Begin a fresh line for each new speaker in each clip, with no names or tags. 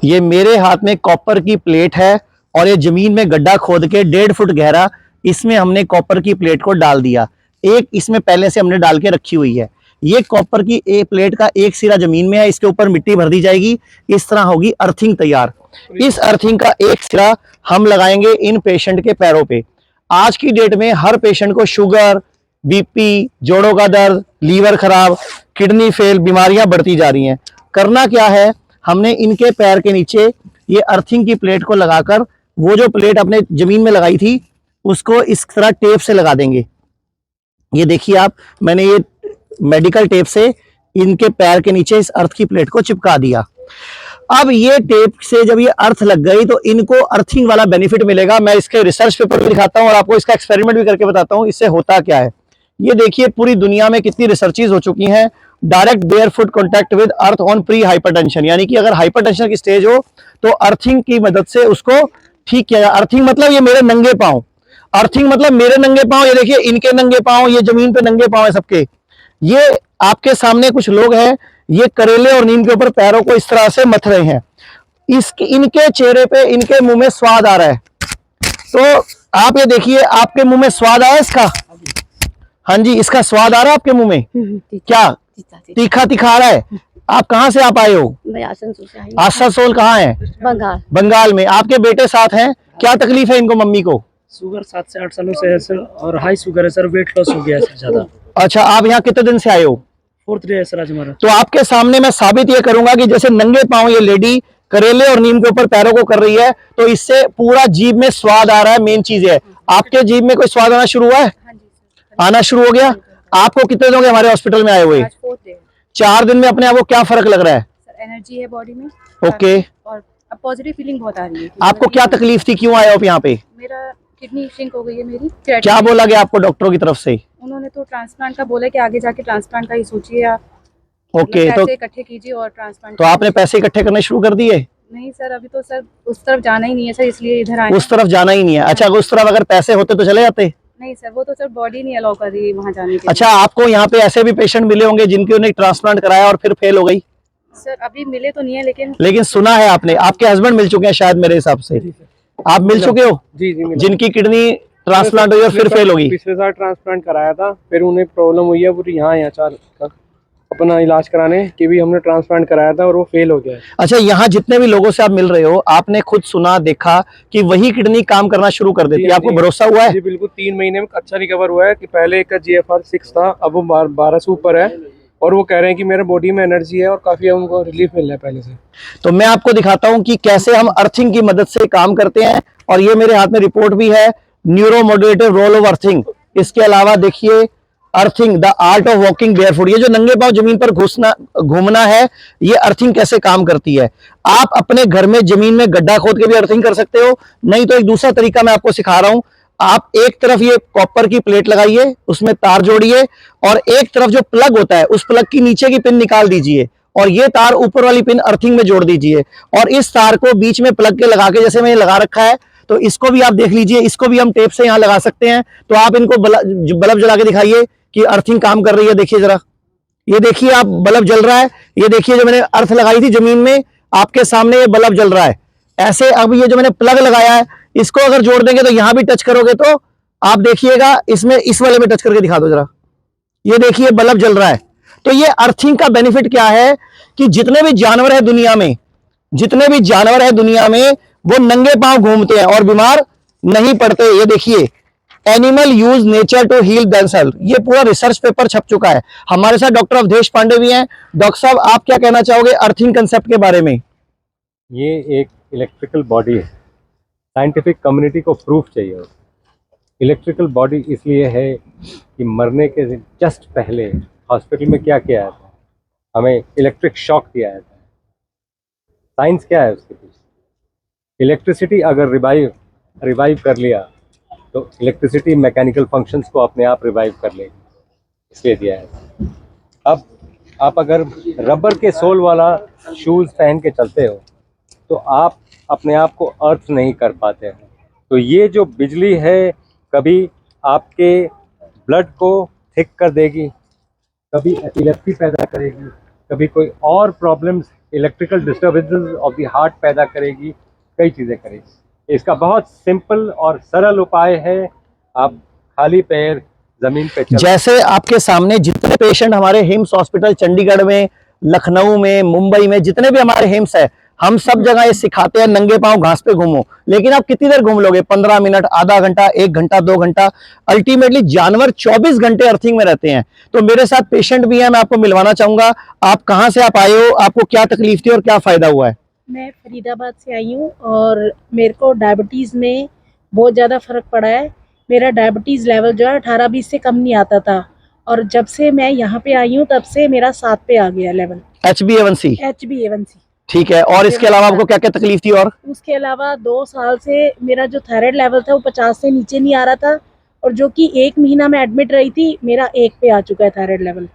ये मेरे हाथ में कॉपर की प्लेट है और ये जमीन में गड्ढा खोद के 1.5 फुट गहरा इसमें हमने कॉपर की प्लेट को डाल दिया। एक इसमें पहले से हमने डाल के रखी हुई है। ये कॉपर की एक प्लेट का एक सिरा जमीन में है, इसके ऊपर मिट्टी भर दी जाएगी। इस तरह होगी अर्थिंग तैयार। इस अर्थिंग का एक सिरा हम लगाएंगे इन पेशेंट के पैरों पे। आज की डेट में हर पेशेंट को शुगर, बीपी, जोड़ों का दर्द, लीवर खराब, किडनी फेल बीमारियां बढ़ती जा रही हैं। करना क्या है, हमने इनके पैर के नीचे ये अर्थिंग की प्लेट को लगाकर वो जो प्लेट अपने जमीन में लगाई थी उसको इस तरह टेप से लगा देंगे। ये देखिए आप, मैंने ये मेडिकल टेप से इनके पैर के नीचे इस अर्थ की प्लेट को चिपका दिया। अब ये टेप से जब ये अर्थ लग गई तो इनको अर्थिंग वाला बेनिफिट मिलेगा। मैं इसके रिसर्च पेपर भी दिखाता हूं और आपको इसका एक्सपेरिमेंट भी करके बताता हूं इससे होता क्या है। ये देखिए पूरी दुनिया में कितनी रिसर्चेज हो चुकी हैं। Direct bear foot contact with earth on pre hypertension, यानी कि अगर हाइपरटेंशन की स्टेज हो तो अर्थिंग की मदद से उसको ठीक किया जाए। अर्थिंग मतलब ये मेरे नंगे पांव, अर्थिंग मतलब मेरे नंगे पांव, ये देखिए इनके नंगे पांव, ये जमीन पे नंगे पांव है सबके। ये आपके सामने कुछ लोग हैं, ये करेले और नीम के ऊपर पैरों को इस तरह से मथ रहे हैं। इनके चेहरे पे, इनके मुंह में स्वाद आ रहा है। तो आप ये देखिए, आपके मुंह में स्वाद आया इसका? हाँ जी, इसका स्वाद आ रहा है आपके मुंह में? क्या तीखा तीखा आ रहा है? आप कहाँ से आप आए हो?
मैं आसनसोल से आई हूँ।
आसनसोल कहाँ है?
बंगाल।
बंगाल में। आपके बेटे साथ हैं, क्या तकलीफ है इनको? मम्मी को
शुगर 7 से 8 सालों से है सर, और हाई शुगर है सर, वेट लॉस हो गया है सर ज्यादा।
अच्छा, आप यहाँ कितने दिन से आए हो?
4th डे है सर आज हमारा।
तो आपके सामने मैं साबित ये करूंगा कि जैसे नंगे पांव ये लेडी करेले और नीम के ऊपर पैरों को कर रही है तो इससे पूरा जीभ में स्वाद आ रहा है। मेन चीज है, आपके जीभ में कोई स्वाद आना शुरू हुआ है? आना शुरू हो गया। आपको कितने दिन हो गए हमारे हॉस्पिटल में आए हुए? 4 दिन में अपने आप को क्या फर्क लग रहा है?
सर एनर्जी है बॉडी में।
ओके,
और अब पॉजिटिव फीलिंग बहुत आ रही है।
आपको क्या तकलीफ थी, क्यों आए हो यहाँ पे?
मेरा किडनी श्रिंक हो गई है मेरी।
क्या बोला गया आपको डॉक्टरों की तरफ से?
उन्होंने तो ट्रांसप्लांट का बोला कि आगे जाके ट्रांसप्लांट का ही सोचिए आप।
ओके, तो
पैसे इकट्ठे कीजिए और ट्रांसप्लांट।
तो आपने पैसे इकट्ठे करने शुरू कर दिए?
नहीं सर, अभी तो सर उस तरफ जाना ही नहीं है सर, इसलिए इधर आए।
उस तरफ जाना ही नहीं है? अच्छा, उस तरफ अगर पैसे होते तो चले जाते?
नहीं सर, वो तो सर बॉडी नहीं अलाउ कर रही है वहाँ जाने के लिए।
अच्छा, आपको यहाँ पे ऐसे भी पेशेंट मिले होंगे जिनके उन्हें ट्रांसप्लांट कराया और फिर फेल हो गई?
सर अभी मिले तो नहीं है,
लेकिन सुना है आपने, आपके हस्बैंड मिल चुके हैं शायद मेरे हिसाब से। आप मिल चुके हो?
जी जी,
जिनकी किडनी ट्रांसप्लांट हुई और फिर फेल होगी?
पिछले साल ट्रांसप्लांट कराया था, फिर उन्हें प्रॉब्लम हुई है पूरी यहाँ अपना इलाज कराने कि भी हमने ट्रांसप्लांट कराया था और वो फेल हो गया है।
अच्छा, यहाँ जितने भी लोगों से आप मिल रहे हो, आपने खुद सुना देखा कि वही किडनी काम करना शुरू कर देती है? आपको भरोसा हुआ है?
जी बिल्कुल, 3 महीने में अच्छा रिकवर हुआ है। कि पहले का GFR 6 था, अब वो 12 से ऊपर है, और वो कह रहे हैं कि मेरे बॉडी में एनर्जी है और काफी उनको रिलीफ मिल रहा है पहले से।
तो मैं आपको दिखाता हूं कि कैसे हम अर्थिंग की मदद से काम करते हैं। और ये मेरे हाथ में रिपोर्ट भी है, न्यूरो मॉड्यूलेटिव रोल ऑफ अर्थिंग। इसके अलावा देखिए, earthing the art of walking barefoot, ये जो नंगे पांव जमीन पर घूमना है, ये अर्थिंग कैसे काम करती है। आप अपने घर में जमीन में गड्ढा खोद के भी अर्थिंग कर सकते हो, नहीं तो एक दूसरा तरीका मैं आपको सिखा रहा हूं। आप एक तरफ ये कॉपर की प्लेट लगाइए, उसमें तार जोड़िए और एक तरफ जो प्लग होता है उस प्लग की नीचे की पिन निकाल दीजिए और ये तार ऊपर वाली पिन अर्थिंग में जोड़ दीजिए और इस तार को बीच में प्लग के लगा के, जैसे मैंने लगा रखा है, तो इसको भी आप देख लीजिए, इसको भी हम टेप से यहाँ लगा सकते हैं। तो आप इनको बल्ब जला के दिखाइए कि अर्थिंग काम कर रही है। देखिए जरा, ये देखिए आप, बल्ब जल रहा है। ये देखिए जो मैंने अर्थ लगाई थी जमीन में, आपके सामने ये बल्ब जल रहा है ऐसे। अब ये जो मैंने प्लग लगाया है, इसको अगर जोड़ देंगे तो यहां भी टच करोगे तो आप देखिएगा, इसमें इस वाले में टच करके दिखा दो जरा, ये देखिए बल्ब जल रहा है। तो ये अर्थिंग का बेनिफिट क्या है कि जितने भी जानवर है दुनिया में, जितने भी जानवर है दुनिया में, वो नंगे पांव घूमते हैं और बीमार नहीं पड़ते। ये देखिए, animal use nature to heal themselves, ये पूरा रिसर्च पेपर छप चुका है। हमारे साथ डॉक्टर अवधेश पांडे भी हैं। डॉक्टर साहब, आप क्या कहना चाहोगे अर्थिंग कंसेप्ट के बारे में?
ये एक इलेक्ट्रिकल बॉडी है, साइंटिफिक कम्युनिटी को प्रूफ चाहिए। इलेक्ट्रिकल बॉडी इसलिए है कि मरने के जस्ट पहले हॉस्पिटल में क्या किया जाता है, हमें इलेक्ट्रिक शॉक दिया जाता है। साइंस क्या है उसके पीछे? इलेक्ट्रिसिटी अगर रिवाइव कर लिया तो इलेक्ट्रिसिटी मैकेनिकल फंक्शंस को अपने आप रिवाइव कर लेगी, इसलिए दिया है। अब आप अगर रबर के सोल वाला शूज़ पहन के चलते हो तो आप अपने आप को अर्थ नहीं कर पाते हो। तो ये जो बिजली है, कभी आपके ब्लड को थिक कर देगी, कभी एपिलेप्सी पैदा करेगी, कभी कोई और problems electrical disturbances of the heart पैदा करेगी, कई चीज़ें करेगी। इसका बहुत सिंपल और सरल उपाय है, आप खाली पैर जमीन पे चल।
जैसे आपके सामने जितने पेशेंट हमारे हिम्स हॉस्पिटल चंडीगढ़ में, लखनऊ में, मुंबई में, जितने भी हमारे हिम्स है, हम सब जगह ये सिखाते हैं नंगे पांव घास पे घूमो। लेकिन आप कितनी देर घूम लोगे? 15 मिनट, आधा घंटा, 1 घंटा, 2 घंटा। अल्टीमेटली जानवर 24 घंटे अर्थिंग में रहते हैं। तो मेरे साथ पेशेंट भी है, मैं आपको मिलवाना चाहूंगा। आप कहाँ से आप आए हो, आपको क्या तकलीफ थी और क्या फायदा हुआ है?
मैं फरीदाबाद से आई हूँ और मेरे को डायबिटीज़ में बहुत ज़्यादा फ़र्क पड़ा है। मेरा डायबिटीज़ लेवल जो है 18-20 से कम नहीं आता था, और जब से मैं यहाँ पे आई हूँ तब से मेरा 7 पे आ गया लेवल,
HbA1c।
HbA1c।
ठीक है, और इसके अलावा आपको क्या क्या तकलीफ थी? और
उसके अलावा 2 साल से मेरा जो थायराइड लेवल था वो 50 से नीचे नहीं आ रहा था, और जो कि 1 महीना मैं एडमिट रही थी, मेरा 1 पे आ चुका है थायराइड लेवल।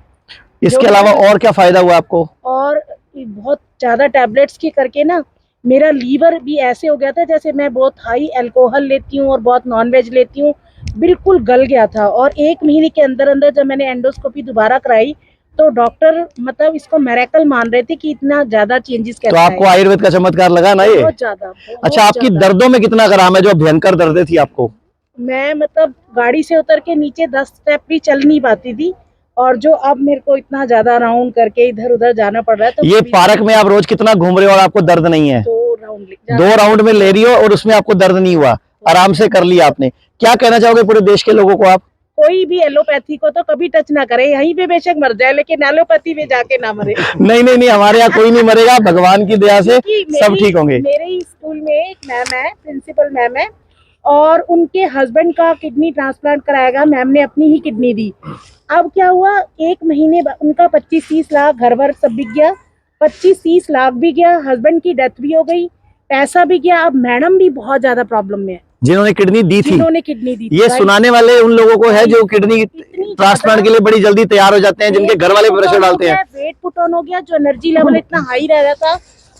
इसके अलावा और क्या फायदा हुआ आपको?
और बहुत ज़्यादा टैबलेट्स के करके ना मेरा लीवर भी ऐसे हो गया था जैसे मैं बहुत हाई अल्कोहल लेती हूँ और बहुत नॉनवेज लेती हूँ, बिल्कुल गल गया था। और 1 महीने के अंदर अंदर जब मैंने एंडोस्कोपी दोबारा कराई तो डॉक्टर मतलब इसको मिरेकल मान रहे थे कि इतना ज़्यादा चेंजेस कैसे
तो आपको
आए।
आयुर्वेद का चमत्कार लगा ना ये?
बहुत ज़्यादा।
अच्छा, आपकी दर्दों में कितना आराम है? जो भयंकर दर्दें थी आपको?
मैं मतलब गाड़ी से उतर के नीचे 10 स्टेप भी चल नहीं पाती थी, और जो अब मेरे को इतना ज्यादा राउंड करके इधर उधर जाना पड़ रहा है। तो
ये पार्क में आप रोज कितना घूम रहे हो और आपको दर्द नहीं है?
2
राउंड में ले रही हो और उसमें आपको दर्द नहीं हुआ, आराम से कर लिया आपने। क्या कहना चाहोगे पूरे देश के लोगों को आप?
कोई भी एलोपैथी को तो कभी टच ना करे, यहीं पे बेशक मर जाए लेकिन एलोपैथी में जाके ना मरे।
नहीं नहीं नहीं, हमारे यहाँ कोई नहीं मरेगा, भगवान की दया से सब ठीक होंगे।
मेरे ही स्कूल में एक मैम है, प्रिंसिपल मैम है, और उनके हस्बैंड का किडनी ट्रांसप्लांट कराया गया, मैम ने अपनी ही किडनी दी। अब क्या हुआ, 1 महीने उनका 25-30 लाख घर भर सब बिक गया, 25-30 लाख भी गया, हस्बैंड की डेथ भी हो गई, पैसा भी गया। अब मैडम भी बहुत ज्यादा प्रॉब्लम में है,
जिन्होंने किडनी दी थी।
जिन्होंने किडनी दी थी।
ये सुनाने वाले उन लोगों को है जो किडनी ट्रांसप्लांट के लिए बड़ी जल्दी तैयार हो जाते हैं, जिनके घर वाले प्रेशर डालते हैं।
वेट पुट ऑन हो गया, जो एनर्जी लेवल इतना हाई रह रहा था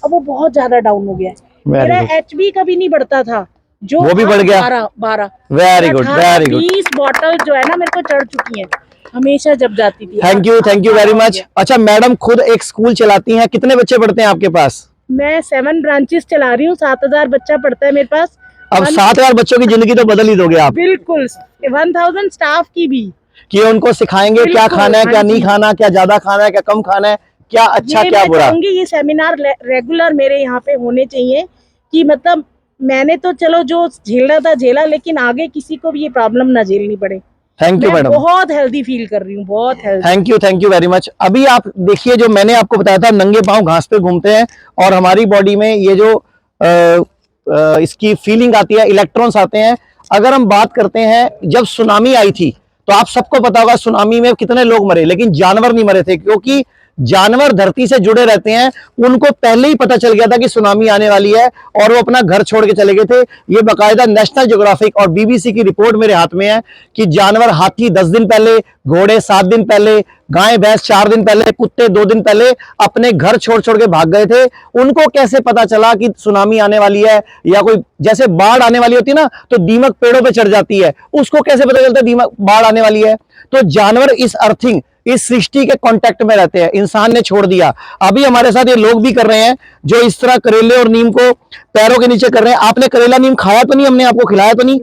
अब वो बहुत ज्यादा डाउन हो गया है। मेरा HB कभी नहीं बढ़ता था, जो
वो भी बढ़ गया।
12
very good, very good.
20 bottle जो है ना मेरे को चढ़ चुकी हैं हमेशा जब जाती थी।
Thank you very much. अच्छा, मैडम खुद एक स्कूल चलाती हैं, कितने बच्चे पढ़ते हैं आपके पास?
मैं 7 ब्रांचेस चला रही हूँ, 7000 बच्चा पढ़ता है मेरे पास।
अब 7000 बच्चों की जिंदगी तो बदल ही दोगे आप।
बिल्कुल, 1000 स्टाफ की भी,
कि उनको सिखाएंगे क्या खाना है, क्या नहीं खाना, क्या ज्यादा खाना है, क्या कम खाना है, क्या अच्छा क्या
मैं
बुरा।
चाहूंगी ये सेमिनार रेगुलर मेरे यहाँ पे होने चाहिए, कि मतलब मैंने तो चलो जो झेला था झेला, लेकिन आगे किसी को भी ये प्रॉब्लम ना झेलनी पड़े।
थैंक यू
मैं
मैडम,
बहुत हेल्दी फील कर रही हूँ, बहुत healthy.
Thank you very much. अभी आप देखिए, जो मैंने आपको बताया था नंगे पांव घास पे घूमते हैं और हमारी बॉडी में ये जो इसकी फीलिंग आती है, इलेक्ट्रॉन्स आते हैं। अगर हम बात करते हैं, जब सुनामी आई थी तो आप सबको पता होगा सुनामी में कितने लोग मरे, लेकिन जानवर नहीं मरे थे, क्योंकि जानवर धरती से जुड़े रहते हैं। उनको पहले ही पता चल गया था कि सुनामी आने वाली है और वो अपना घर छोड़ के चले गए थे। ये बाकायदा नेशनल ज्योग्राफिक और BBC की रिपोर्ट मेरे हाथ में है कि जानवर, हाथी 10 दिन पहले, घोड़े 7 दिन पहले, गाय भैंस 4 दिन पहले, कुत्ते 2 दिन पहले अपने घर छोड़ छोड़ के भाग गए थे। उनको कैसे पता चला कि सुनामी आने वाली है, या कोई जैसे बाढ़ आने वाली होती है ना, तो दीमक पेड़ों पे चढ़ जाती है, उसको कैसे पता चलता है दीमक बाढ़ आने वाली है? तो जानवर इस अर्थिंग, इस सृष्टि के कांटेक्ट में रहते हैं। इंसान ने छोड़ दिया। अभी हमारे साथ ये लोग भी कर रहे हैं जो इस तरह करेले और नीम को पैरों के नीचे कर रहे हैं। आपने करेला नीम खाया तो नहीं, हमने आपको खिलाया तो नहीं,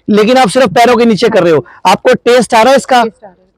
लेकिन आप सिर्फ पैरों के नीचे कर रहे हो। आपको टेस्ट आ रहा है इसका?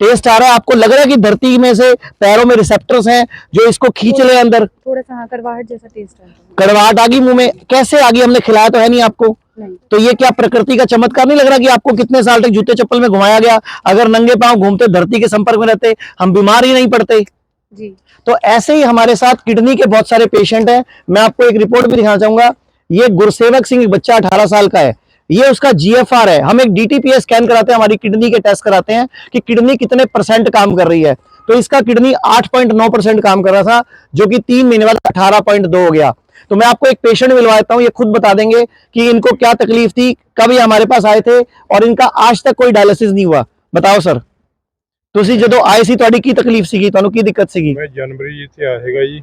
टेस्ट आ रहा है। आपको लग रहा है कि धरती में से पैरों में रिसेप्टर्स हैं जो इसको खींच ले अंदर?
थोड़ा सा हाँ, कड़वाहट जैसा टेस्ट आता है।
कड़वाहट आ गई मुंह में? कैसे आ गई? हमने खिलाया तो है नहीं आपको।
नहीं।
तो ये क्या प्रकृति का चमत्कार नहीं लग रहा कि आपको कितने साल तक जूते चप्पल में घुमाया गया? अगर नंगे पांव घूमते, धरती के संपर्क में रहते, हम बीमार ही नहीं पड़ते।
जी।
तो ऐसे ही हमारे साथ किडनी के बहुत सारे पेशेंट हैं। मैं आपको एक रिपोर्ट भी दिखाना चाहूंगा। ये गुरसेवक सिंह, एक बच्चा 18 साल का है, ये उसका GFR है। हम एक DTPA स्कैन कराते हैं, हमारी किडनी के टेस्ट कराते हैं कि किडनी कितने % काम कर रही है। तो इसका किडनी 8.9% काम कर रहा था, जो कि 3 महीने बाद 18.2 हो गया। तो मैं आपको एक पेशेंट मिलवाता हूं, ये खुद बता देंगे कि इनको क्या तकलीफ थी, कब ये हमारे पास आए थे, और इनका आज तक कोई डायलिसिस नहीं हुआ। बताओ सर, ਤੁਸੀਂ ਜਦੋਂ ਆਏ ਸੀ ਤੁਹਾਡੀ ਕੀ ਤਕਲੀਫ ਸੀਗੀ, ਤੁਹਾਨੂੰ ਕੀ ਦਿੱਕਤ ਸੀਗੀ?
ਮੈਂ ਜਨਵਰੀ ਜੀ ਇੱਥੇ ਆਇਆ ਹੈਗਾ ਜੀ,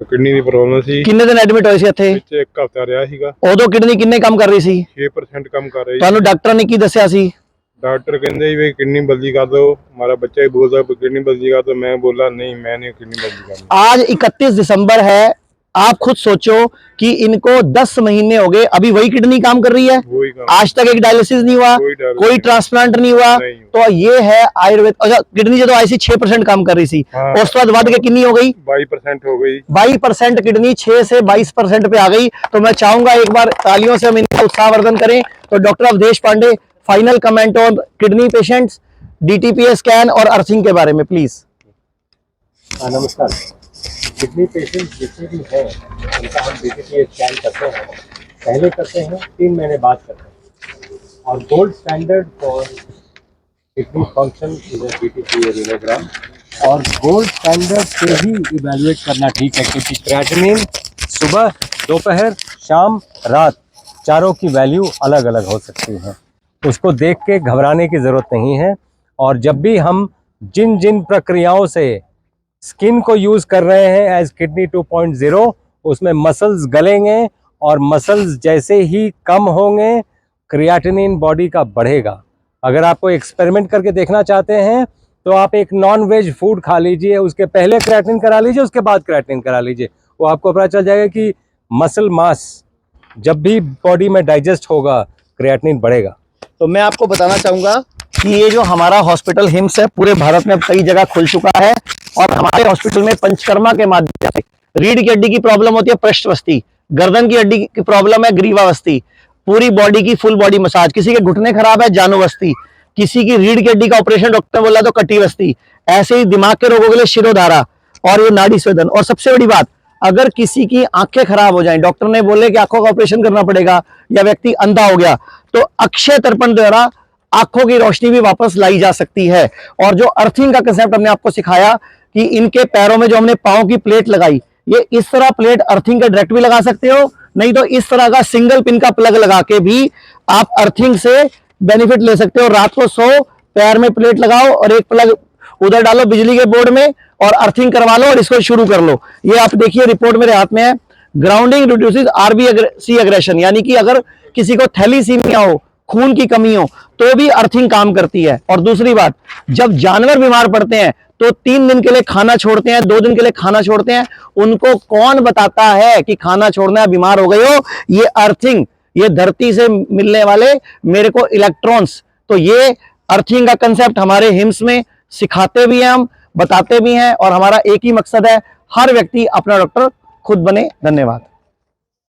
ਕਿਡਨੀ ਦੀ ਪ੍ਰੋਬਲਮ ਸੀ।
ਕਿੰਨੇ ਦਿਨ ਐਡਮਿਟ ਹੋਏ ਸੀ ਇੱਥੇ?
ਵਿੱਚ 1 ਹਫ਼ਤਾ ਰਿਹਾ ਸੀਗਾ।
ਉਦੋਂ ਕਿਡਨੀ ਕਿੰਨੇ ਕੰਮ ਕਰ ਰਹੀ ਸੀ?
6% ਕੰਮ ਕਰ ਰਹੀ ਸੀ।
ਤੁਹਾਨੂੰ ਡਾਕਟਰ ਨੇ ਕੀ ਦੱਸਿਆ ਸੀ?
डॉक्टर कहते भाई किडनी बदली कर दो, हमारा बच्चा ही बोल रहा है किडनी बदली कर दो। मैं बोला नहीं, मैंने किडनी बदली करनी।
आज 31 दिसंबर है, आप खुद सोचो कि इनको 10 महीने हो गए, अभी वही किडनी काम कर रही है,
वही काम,
आज तक एक डायलिसिस नहीं हुआ, कोई ट्रांसप्लांट नहीं हुआ।
नहीं।
तो ये है आयुर्वेद। अच्छा, किडनी जो ऐसी 6% काम कर रही थी,
हाँ।
उसके बाद बढ़ के कितनी हो गई?
22% हो गई।
22% किडनी 6 से 22% पे आ गई। तो मैं चाहूंगा एक बार तालियों से हम इनका उत्साहवर्धन करें। तो doctor Awadhesh Pandey, final comment on kidney patients, DTPS scan और अर्थिंग के बारे में प्लीज।
नमस्कार। किडनी पेशेंट जितने भी हैं उनका हम डीटीपीएस स्कैन करते हैं, पहले करते हैं, 3 महीने बाद करते हैं। और gold standard for kidney function is a DTPS urogram. और गोल्ड स्टैंडर्ड से ही इवैल्यूएट करना ठीक है, क्योंकि क्रिएटिनिन सुबह, दोपहर, शाम, रात चारों की वैल्यू अलग अलग हो सकती है। उसको देख के घबराने की ज़रूरत नहीं है। और जब भी हम जिन जिन प्रक्रियाओं से स्किन को यूज़ कर रहे हैं एज किडनी 2.0, उसमें मसल्स गलेंगे और मसल्स जैसे ही कम होंगे क्रिएटिनिन बॉडी का बढ़ेगा। अगर आपको एक्सपेरिमेंट करके देखना चाहते हैं तो आप एक नॉन वेज फूड खा लीजिए, उसके पहले क्रिएटिनिन करा लीजिए, उसके बाद क्रिएटिनिन करा लीजिए, वो आपको पता चल जाएगा कि मसल मास जब भी बॉडी में डाइजेस्ट होगा क्रिएटिनिन बढ़ेगा।
तो मैं आपको बताना चाहूंगा कि ये जो हमारा हॉस्पिटल हिम्स है, पूरे भारत में कई जगह खुल चुका है। और हमारे हॉस्पिटल में पंचकर्मा के माध्यम से रीढ़ की हड्डी की प्रॉब्लम होती है पृष्ठवस्ती, गर्दन की हड्डी की प्रॉब्लम है ग्रीवावस्थी, पूरी बॉडी की फुल बॉडी मसाज, किसी के घुटने खराब है जानुवस्ती, किसी की रीढ़ की हड्डी का ऑपरेशन डॉक्टर ने बोला तो कटिवस्ती, ऐसे ही दिमाग के रोगों के लिए शिरोधारा और ये नाड़ी स्वेदन। और सबसे बड़ी बात, अगर किसी की आंखें खराब हो जाएं, डॉक्टर ने बोले कि आंखों का ऑपरेशन करना पड़ेगा या व्यक्ति अंधा हो गया, तो अक्षय तर्पण द्वारा आंखों की रोशनी भी वापस लाई जा सकती है। और जो अर्थिंग का कंसेप्ट हमने आपको सिखाया कि इनके पैरों में जो हमने पांव की प्लेट लगाई, ये इस तरह प्लेट अर्थिंग का डायरेक्ट भी लगा सकते हो, नहीं तो इस तरह का सिंगल पिन का प्लग लगा के भी आप अर्थिंग से बेनिफिट ले सकते हो। रात को सो, पैर में प्लेट लगाओ और एक प्लग उधर डालो बिजली के बोर्ड में और अर्थिंग करवा लो और इसको शुरू कर लो। ये आप देखिए रिपोर्ट मेरे हाथ में है, ग्राउंडिंग रिड्यूसेस आरबीसी एग्रेशन, यानी कि अगर किसी को थैलीसीमिया हो, खून की कमी हो, तो भी अर्थिंग काम करती है। और दूसरी बात, जब जानवर बीमार पड़ते हैं तो 3 दिन के लिए खाना छोड़ते हैं, 2 दिन के लिए खाना छोड़ते हैं, उनको कौन बताता है कि खाना छोड़ना है, बीमार हो गए हो? ये अर्थिंग, ये धरती से मिलने वाले मेरे को इलेक्ट्रॉन्स। तो ये अर्थिंग का कंसेप्ट हमारे हिम्स में सिखाते भी हैं, हम बताते भी हैं, और हमारा एक ही मकसद है, हर व्यक्ति अपना डॉक्टर खुद बने। धन्यवाद।